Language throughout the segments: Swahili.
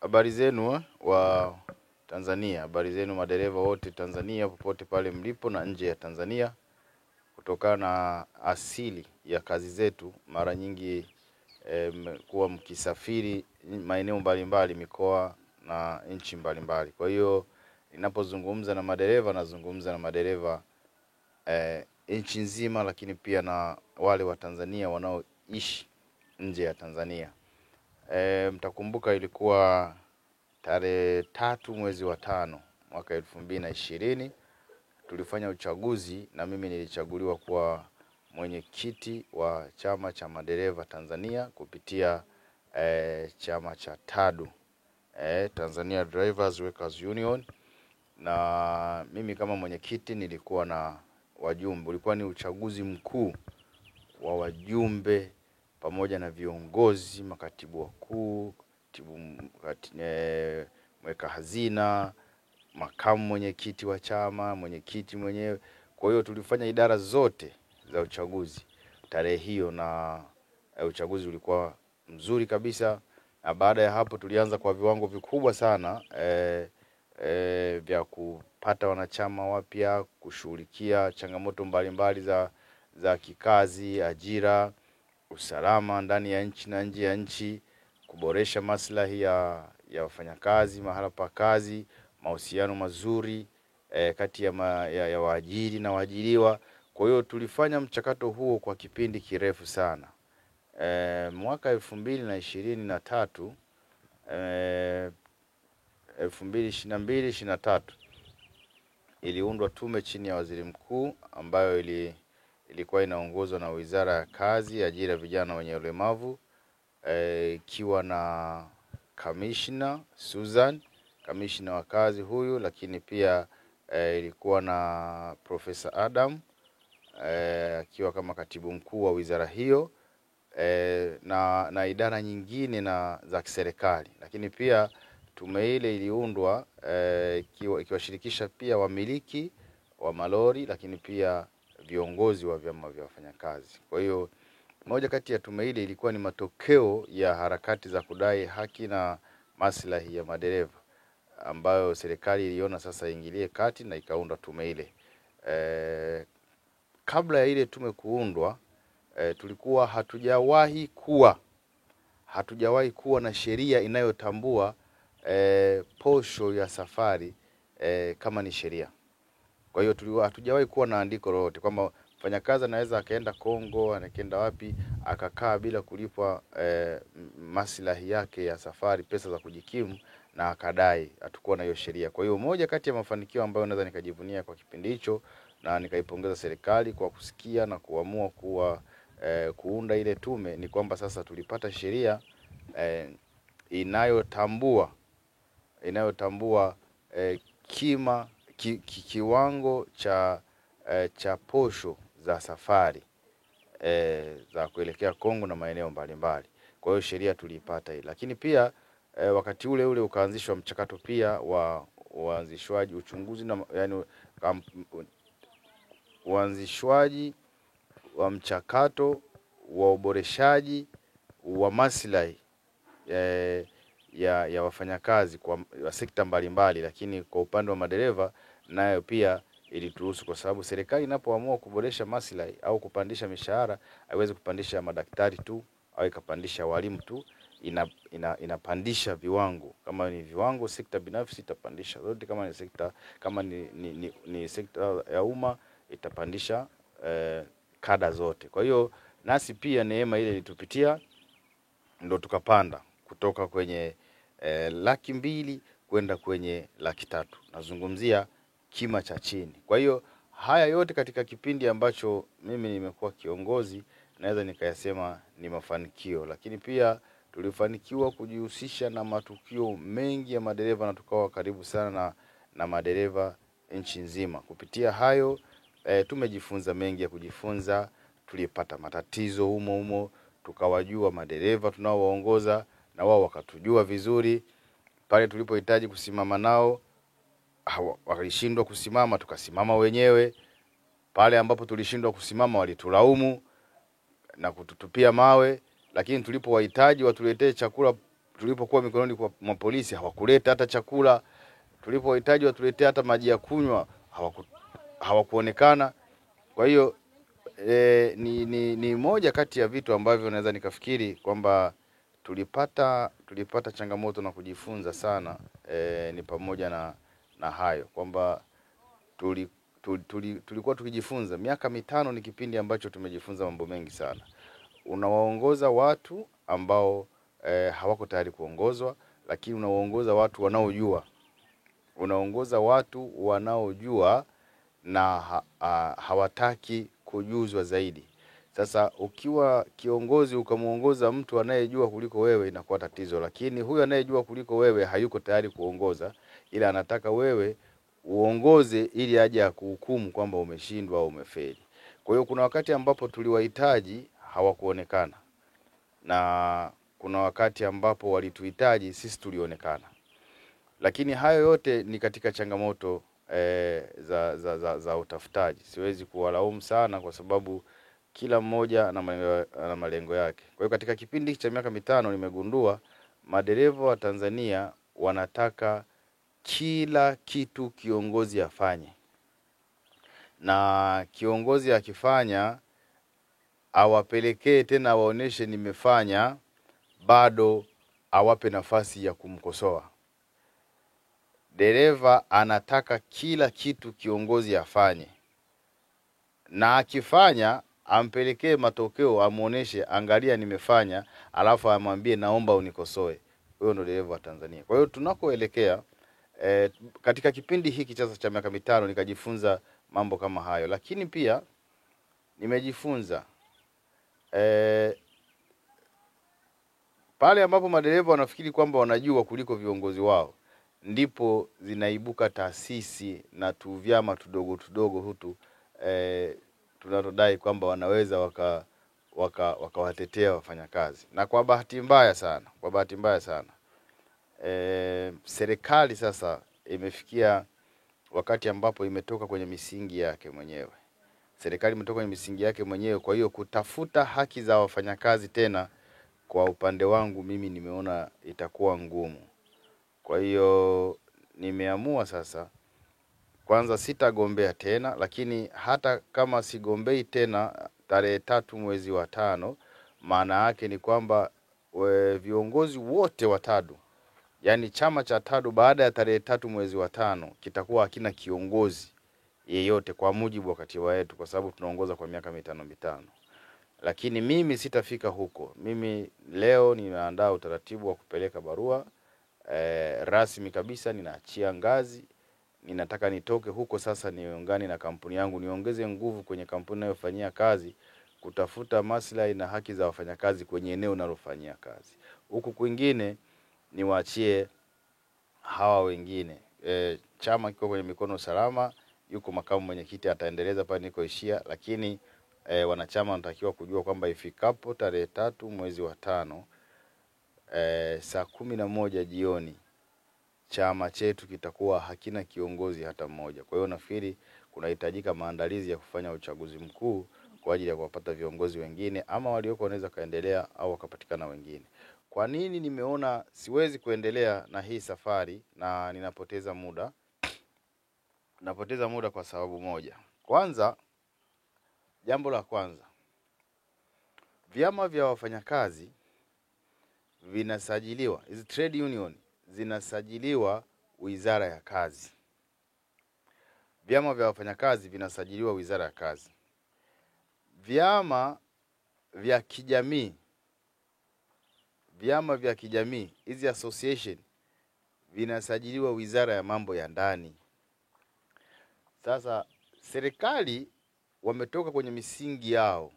Habari zenu wa Tanzania, habari zenu madereva wote Tanzania popote pale mlipo na nje ya Tanzania. Kutokana na asili ya kazi zetu, mara nyingi kuwa mkisafiri maeneo mbalimbali, mikoa na nchi mbalimbali. Kwa hiyo ninapozungumza na madereva, nazungumza na madereva nchi nzima, lakini pia na wale wa Tanzania wanaoishi nje ya Tanzania. Mtakumbuka ilikuwa tarehe 3 mwezi wa 5 mwaka 2020 tulifanya uchaguzi na mimi nilichaguliwa kuwa mwenyekiti wa chama cha madereva Tanzania kupitia chama cha TADU, Tanzania Drivers Workers Union, na mimi kama mwenyekiti nilikuwa na wajumbe. Ulikuwa ni uchaguzi mkuu wa wajumbe pamoja na viongozi, makatibu wakuu, mweka hazina, makamu mwenyekiti wa chama, mwenyekiti mwenyewe. Kwa hiyo tulifanya idara zote za uchaguzi tarehe hiyo, na uchaguzi ulikuwa mzuri kabisa. Na baada ya hapo tulianza kwa viwango vikubwa sana vya kupata wanachama wapya, kushughulikia changamoto mbalimbali za kikazi, ajira, usalama ndani ya nchi na nje ya nchi, kuboresha maslahi ya wafanyakazi mahala pa kazi, mahusiano mazuri kati ya waajiri na waajiriwa. Kwa hiyo tulifanya mchakato huo kwa kipindi kirefu sana. Mwaka 2023 2022-2023 iliundwa tume chini ya waziri mkuu ambayo ilikuwa inaongozwa na Wizara ya Kazi, Ajira, Vijana wenye Ulemavu, ikiwa na Commissioner Susan, Commissioner wa kazi huyu, lakini pia ilikuwa na Professor Adam akiwa kama katibu mkuu wa wizara hiyo, na idara nyingine na za kiserikali. Lakini pia tume ile iliundwa ikiwashirikisha pia wamiliki wa malori, lakini pia viongozi wa vyama vya wafanyakazi. Kwa hiyo moja kati ya tume ile ilikuwa ni matokeo ya harakati za kudai haki na maslahi ya madereva, ambayo serikali iliona sasa ingilie kati na ikaunda tume ile. Kabla ya ile tume kuundwa, tulikuwa hatujawahi kuwa na sheria inayotambua posho ya safari kama ni sheria. Kwa hiyo hatujawahi kuwa na andiko lolote kwamba mfanyakazi anaweza akaenda Kongo, anaenda wapi, akakaa bila kulipwa maslahi yake ya safari, pesa za kujikimu, na akadai. Hatukuwa na hiyo sheria. Kwa hiyo moja kati ya mafanikio ambayo naweza nikajivunia kwa kipindi hicho, na nikaipongeza serikali kwa kusikia na kuamua kuunda ile tume, ni kwamba sasa tulipata sheria inayotambua kiwango cha posho za safari za kuelekea Kongo na maeneo mbalimbali. Kwa hiyo sheria tulipata hii. Lakini pia wakati ule ukaanzishwa mchakato pia wa uanzishwaji uchunguzi na uanzishwaji wa mchakato wa uboreshaji wa maslahi ya wafanyakazi kwa sekta mbalimbali. Lakini kwa upande wa madereva nayo pia ilituhusu, kwa sababu serikali inapoamua kuboresha maslahi au kupandisha mishahara, haiwezi kupandisha madaktari tu au ikapandisha walimu tu, inapandisha viwango. Kama ni viwango sekta binafsi itapandisha zote, kama ni sekta ya umma itapandisha kada zote. Kwa hiyo nasi pia neema ile ilitupitia, ndo tukapanda kutoka kwenye 200,000 kwenda kwenye 300,000. Nazungumzia kima cha chini. Kwa hiyo haya yote katika kipindi ambacho mimi nimekuwa kiongozi, naweza nikayasema ni mafanikio. Lakini pia tulifanikiwa kujihusisha na matukio mengi ya madereva, na tukawa karibu sana na madereva nchi nzima. Kupitia hayo tumejifunza mengi ya kujifunza. Tulipata matatizo humo, tukawajua madereva tunaowaongoza, na wao wakatujua vizuri. Pale tulipohitaji kusimama nao walishindwa kusimama, tukasimama wenyewe. Pale ambapo tulishindwa kusimama walitulaumu na kututupia mawe. Lakini tulipowahitaji watuletee chakula tulipokuwa mikononi mwa polisi hawakuleta hata chakula, tulipohitaji watuletee hata maji ya kunywa hawakuonekana. Kwa hiyo ni moja kati ya vitu ambavyo naweza nikafikiri kwamba tulipata changamoto na kujifunza sana. Ni pamoja na hayo kwamba tulikuwa tukijifunza. Miaka 5 ni kipindi ambacho tumejifunza mambo mengi sana. Unawaongoza watu ambao hawako tayari kuongozwa, lakini unawaongoza watu wanaojua. Unaongoza watu wanaojua na hawataki kujuzwa zaidi. Sasa ukiwa kiongozi ukamuongoza mtu anayejua kuliko wewe, inakuwa tatizo. Lakini huyu anayejua kuliko wewe hayuko tayari kuongoza, ila anataka wewe uongoze ili aje akuhukumu kwamba umeshindwa au umefeli. Kwa hiyo kuna wakati ambapo tuliwahitaji hawakuonekana, na kuna wakati ambapo walituhitaji sisi tulionekana. Lakini hayo yote ni katika changamoto za utafutaji. Siwezi kuwalaumu sana kwa sababu kila mmoja ana malengo yake. Kwa hiyo katika kipindi cha miaka 5 nimegundua madereva wa Tanzania wanataka kila kitu kiongozi afanye. Na kiongozi akifanya awapelekee tena waoneshe nimefanya, bado awape nafasi ya kumkosoa. Dereva anataka kila kitu kiongozi afanye, na akifanya ampelekee matokeo, amuoneshe angalia nimefanya, alafu amwambie naomba unikosoe. Huyo ndo dereva wa Tanzania. Kwa hiyo tunakoelekea katika kipindi hiki cha miaka 5 nikajifunza mambo kama hayo. Lakini pia nimejifunza pale ambapo madereva wanafikiri kwamba wanajua kuliko viongozi wao, ndipo zinaibuka taasisi na vyama tudogo hutu tunatodai kwamba wanaweza wakawatetea wafanyakazi. Na kwa bahati mbaya sana serikali sasa imefikia wakati ambapo imetoka kwenye misingi yake mwenyewe. Serikali imetoka kwenye misingi yake mwenyewe, kwa hiyo kutafuta haki za wafanyakazi tena kwa upande wangu mimi nimeona itakuwa ngumu. Kwa hiyo nimeamua sasa, kwanza sitagombea tena, lakini hata kama sigombei tena tarehe 3 mwezi wa 5, maana yake ni kwamba viongozi wote wa TADU, yani chama cha TADU baada ya tarehe 3 mwezi wa 5 kitakuwa hakina kiongozi yeyote kwa mujibu wa katiba yetu, kwa sababu tunaongoza kwa miaka 5. Lakini mimi sitafika huko. Mimi leo ninaandaa utaratibu wa kupeleka barua rasmi kabisa, ninaachia ngazi. Ninataka nitoke huko sasa niungane na kampuni yangu, niongeze nguvu kwenye kampuni ninayofanyia kazi kutafuta maslahi na haki za wafanyakazi kwenye eneo ninalofanyia kazi. Huku kwingine niwaachie hawa wengine. Chama kiko kwenye mikono salama, yuko makamu mwenyekiti ataendeleza pale nikoishia, lakini wanachama wanatakiwa kujua kwamba ifikapo tarehe 3 mwezi wa 5 saa 11 jioni chama chetu kitakuwa hakina kiongozi hata mmoja. Kwa hiyo nafikiri kunahitajika maandalizi ya kufanya uchaguzi mkuu kwa ajili ya kupata viongozi wengine, ama walioko wanaweza kaendelea au wakapatikana wengine. Kwa nini nimeona siwezi kuendelea na hii safari na ninapoteza muda? Napoteza muda kwa sababu moja. Kwanza, jambo la kwanza, vyama vya wafanyakazi vinasajiliwa, hizi trade union zinasajiliwa Wizara ya Kazi. Vyama vya wafanyakazi vinasajiliwa Wizara ya Kazi. Vyama vya kijamii, hizi association vinasajiliwa Wizara ya Mambo ya Ndani. Sasa serikali wametoka kwenye misingi yao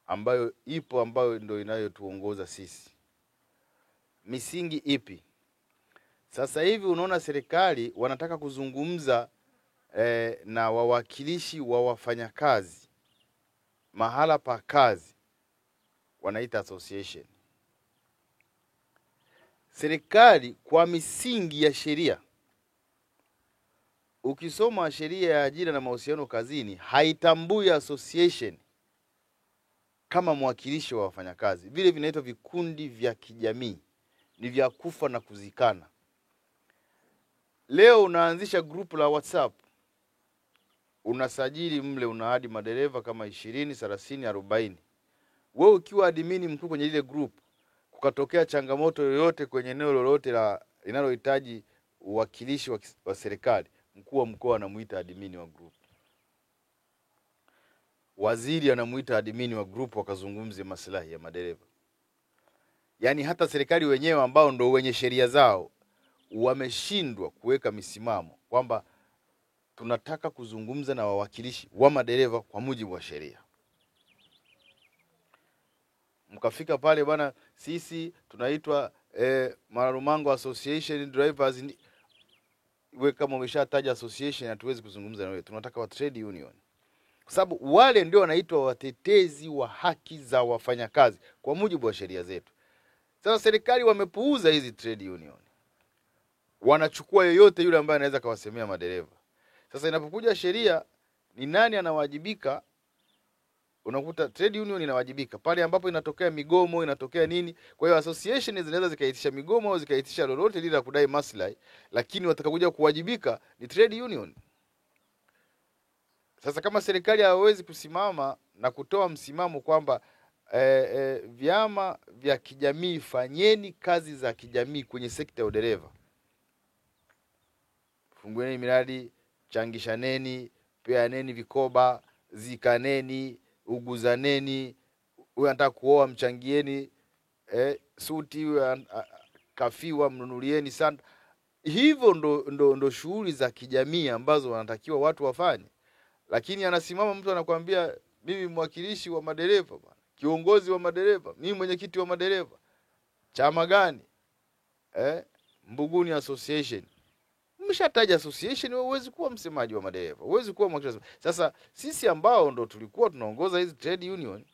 ambayo ipo, ambayo ndio inayotuongoza sisi. Misingi ipi? Sasa hivi unaona serikali wanataka kuzungumza na wawakilishi wa wafanyakazi mahala pa kazi, wanaita association. Serikali kwa misingi ya sheria, ukisoma sheria ya ajira na mahusiano kazini, haitambui association kama mwakilishi wa wafanyakazi. Vile vinaitwa vikundi vya kijamii. ni vya kufa na kuzikana. Leo unaanzisha group la WhatsApp, unasajili mle, una hadi madereva kama 20, 30, 40. Wewe ukiwa admin mkuu kwenye ile group, kukatokea changamoto yoyote kwenye eneo lolote la linalohitaji uwakilishi wa serikali, mkuu wa mkoa anamuita admin wa group, waziri anamuita admin wa group, wakazungumze maslahi ya madereva. Yani hata serikali wenyewe ambao ndio wenye sheria zao wameshindwa kuweka misimamo kwamba tunataka kuzungumza na wawakilishi wa madereva kwa mujibu wa sheria. Mkafika pale bwana, sisi tunaitwa Mararumango Association Drivers. Wewe kama umeshataja association, hatuwezi kuzungumza na wewe, tunataka wa trade union, kwa sababu wale ndio wanaitwa watetezi wa haki za wafanyakazi kwa mujibu wa sheria zetu. Sasa serikali wamepuuza hizi trade union, wanachukua yoyote yule ambaye anaweza kawasemea madereva. Sasa inapokuja sheria, ni nani anawajibika? Unakuta trade union inawajibika pale ambapo inatokea migomo, inatokea nini. Kwa hiyo association zinaweza zikaitisha migomo au zikaitisha lolote lile la kudai maslahi, lakini watakaokuja kuwajibika ni trade union. Sasa kama serikali hawezi kusimama na kutoa msimamo kwamba vyama vya kijamii, fanyeni kazi za kijamii kwenye sekta ya udereva, fungueni miradi, changishaneni, peaneni vikoba, zikaneni, uguzaneni, wewe anataka kuoa mchangieni, suti, kafiwa mnunulieni sana. Hivyo ndo shughuli za kijamii ambazo wanatakiwa watu wafanye. Lakini anasimama mtu anakuambia mimi mwakilishi wa madereva bwana, kiongozi wa madereva, mimi mwenyekiti wa madereva. Chama gani? Mbuguni Association. Umeshataja association, wewe huwezi kuwa msemaji wa madereva, huwezi kuwa mwakilishi. Sasa sisi ambao ndo tulikuwa tunaongoza hizi trade union,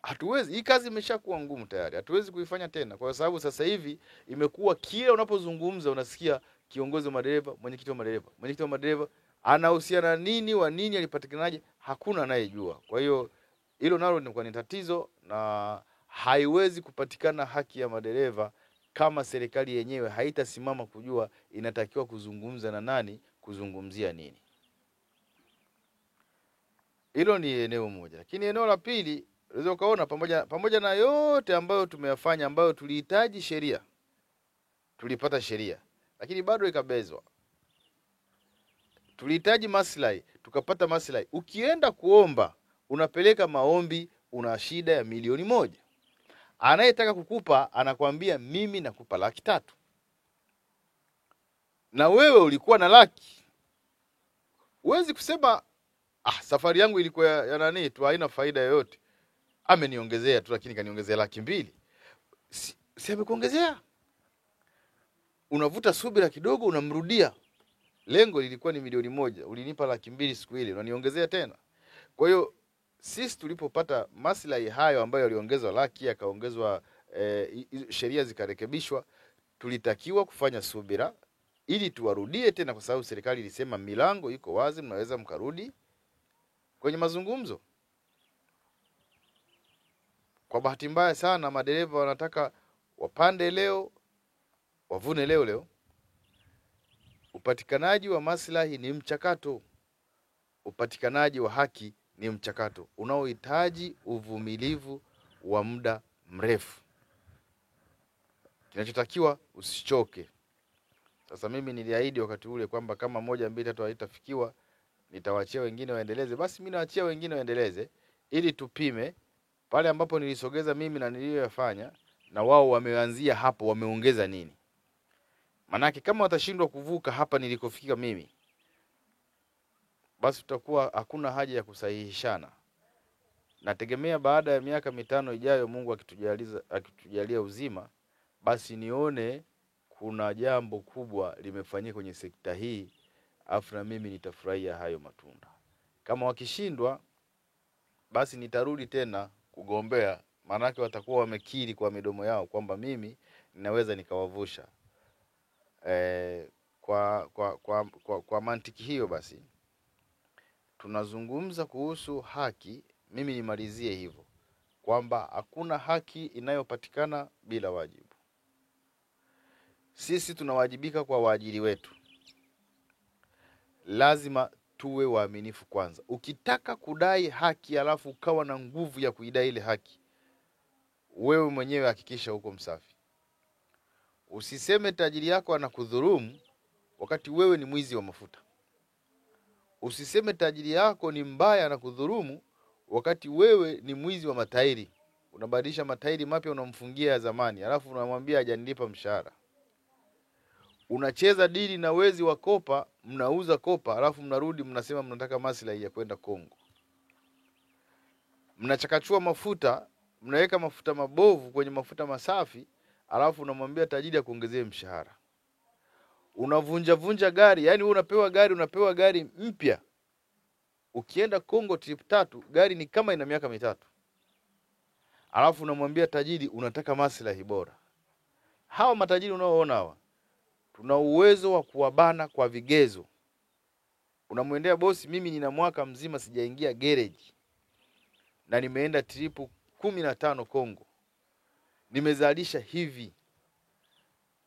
hatuwezi, hii kazi imeshakuwa ngumu tayari, hatuwezi kuifanya tena, kwa sababu sasa hivi imekuwa kila unapozungumza unasikia kiongozi wa madereva, mwenyekiti wa madereva, mwenyekiti wa madereva. Anahusiana nini, wa nini, alipatikanaje? Hakuna anayejua. Kwa hiyo hilo nalo ni tatizo, na haiwezi kupatikana haki ya madereva kama serikali yenyewe haitasimama kujua inatakiwa kuzungumza na nani, kuzungumzia nini. Hilo ni eneo moja. Lakini eneo la pili, unaweza ukaona pamoja na yote ambayo tumeyafanya, ambayo tulihitaji sheria, tulipata sheria, lakini bado ikabezwa. Tulihitaji maslahi, tukapata maslahi. Ukienda kuomba, unapeleka maombi, una shida ya milioni 1. Anayetaka kukupa anakuambia mimi nakupa 300,000. Na wewe ulikuwa na 100,000. Huwezi kusema safari yangu ilikuwa ya nani tu, haina faida yoyote, ameniongezea tu, lakini kaniongezea 200,000. Si amekuongezea? Unavuta subira kidogo, unamrudia. Lengo lilikuwa ni milioni 1, ulinipa 200,000 siku ile, unaniongezea tena. Kwa hiyo sisi tulipopata maslahi hayo ambayo yaliongezwa 100,000, akaongezwa sheria zikarekebishwa, tulitakiwa kufanya subira ili tuwarudie tena, kwa sababu serikali ilisema milango iko wazi, mnaweza mkarudi kwenye mazungumzo. Kwa bahati mbaya sana, madereva wanataka wapande leo, wavune leo. Upatikanaji wa maslahi ni mchakato. Upatikanaji wa haki ni mchakato unaohitaji uvumilivu wa muda mrefu. Kinachotakiwa usichoke. Sasa mimi niliahidi wakati ule kwamba kama 1, 2, 3 haitafikiwa, nitawaachia wengine waendeleze. Basi mimi naachia wengine waendeleze ili tupime pale ambapo nilisogeza mimi na niliyofanya, na wao wameanzia hapo, wameongeza nini. Manake kama watashindwa kuvuka hapa nilikofika mimi, basi tutakuwa hakuna haja ya kusahihishana. Nategemea baada ya miaka 5 ijayo, Mungu akitujalia uzima, basi nione kuna jambo kubwa limefanyika kwenye sekta hii, afu na mimi nitafurahia hayo matunda. Kama wakishindwa, basi nitarudi tena kugombea, manake watakuwa wamekiri kwa midomo yao kwamba mimi ninaweza nikawavusha. Kwa mantiki hiyo basi tunazungumza kuhusu haki. Mimi nimalizie hivyo kwamba hakuna haki inayopatikana bila wajibu. sisi tunawajibika kwa waajiri wetu. Lazima tuwe waaminifu kwanza. Ukitaka kudai haki alafu ukawa na nguvu ya kuidai ile haki, wewe mwenyewe hakikisha uko msafi. Usiseme tajiri yako anakudhulumu wakati wewe ni mwizi wa mafuta. Usiseme tajiri yako ni mbaya anakudhulumu wakati wewe ni mwizi wa matairi. Unabadilisha matairi mapya unamfungia ya zamani, alafu unamwambia hajanilipa mshahara. Unacheza dili na wezi wa kopa, mnauza kopa, alafu mnarudi mnasema mnataka maslahi ya kwenda Kongo. Mnachakachua mafuta, mnaweka mafuta mabovu kwenye mafuta masafi, alafu unamwambia tajiri akuongezee mshahara. Unavunja gari, yani unapewa gari mpya. Ukienda Kongo trip 3, gari ni kama ina miaka 3. Alafu unamwambia tajiri unataka maslahi bora. Hawa matajiri unaoona hawa, tuna uwezo wa kuwabana kwa vigezo. Unamwendea bosi, mimi nina mwaka mzima sijaingia garage na nimeenda trip 15 Kongo, nimezalisha hivi,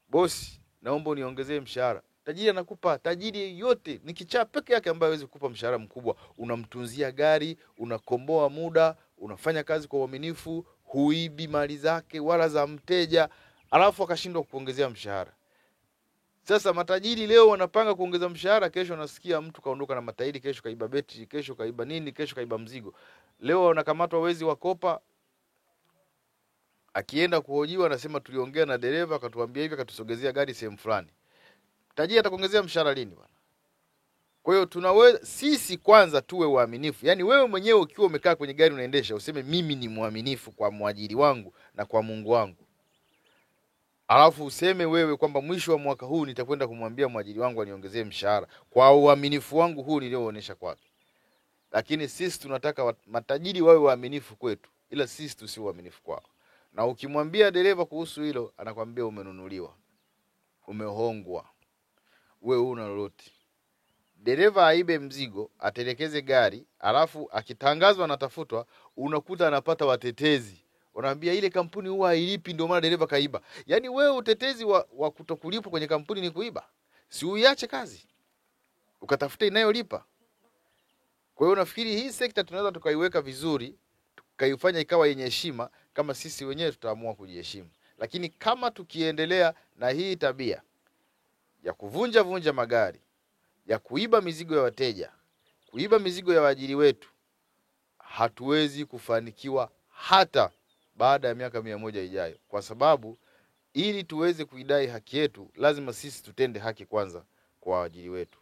bosi naomba uniongezee mshahara. Tajiri anakupa. Tajiri yote ni kichaa peke yake ambaye hawezi kukupa mshahara mkubwa. Unamtunzia gari, unakomboa muda, unafanya kazi kwa uaminifu, huibi mali zake wala za mteja, alafu akashindwa kukuongezea mshahara. Sasa matajiri leo wanapanga kuongeza mshahara, kesho nasikia mtu kaondoka na matairi, kesho kaiba betri, kesho kaiba nini, kesho kaiba mzigo. Leo wanakamatwa wezi wa kopa, akienda kuhojiwa anasema tuliongea na dereva akatuambia hivi, akatusogezea gari sehemu fulani. Tajiri atakuongezea mshahara lini bwana? Kwa hiyo tunaweza sisi kwanza tuwe waaminifu. Yaani wewe mwenyewe ukiwa umekaa kwenye gari unaendesha, useme mimi ni mwaminifu kwa mwajiri wangu na kwa Mungu wangu. Alafu useme wewe kwamba mwisho wa mwaka huu nitakwenda kumwambia mwajiri wangu aniongezee mshahara kwa uaminifu wangu huu nilioonesha kwake. Lakini sisi tunataka matajiri wawe waaminifu kwetu, ila sisi tusiwe waaminifu kwao. Na ukimwambia dereva kuhusu hilo, anakuambia umenunuliwa, umehongwa, wewe una lolote. Dereva aibe mzigo, atelekeze gari, alafu akitangazwa anatafutwa, unakuta anapata watetezi. Unaambia ile kampuni huwa hailipi ndio maana dereva kaiba. Yaani wewe utetezi wa kutokulipa kwenye kampuni ni kuiba. Si uiache kazi, ukatafute inayolipa. Kwa hiyo nafikiri hii sekta tunaweza tukaiweka vizuri, tukaifanya ikawa yenye heshima kama sisi wenyewe tutaamua kujiheshimu. Lakini kama tukiendelea na hii tabia ya kuvunja magari, ya kuiba mizigo ya wateja, kuiba mizigo ya waajiri wetu, hatuwezi kufanikiwa hata baada ya miaka 100 ijayo. Kwa sababu ili tuweze kuidai haki yetu, lazima sisi tutende haki kwanza kwa waajiri wetu.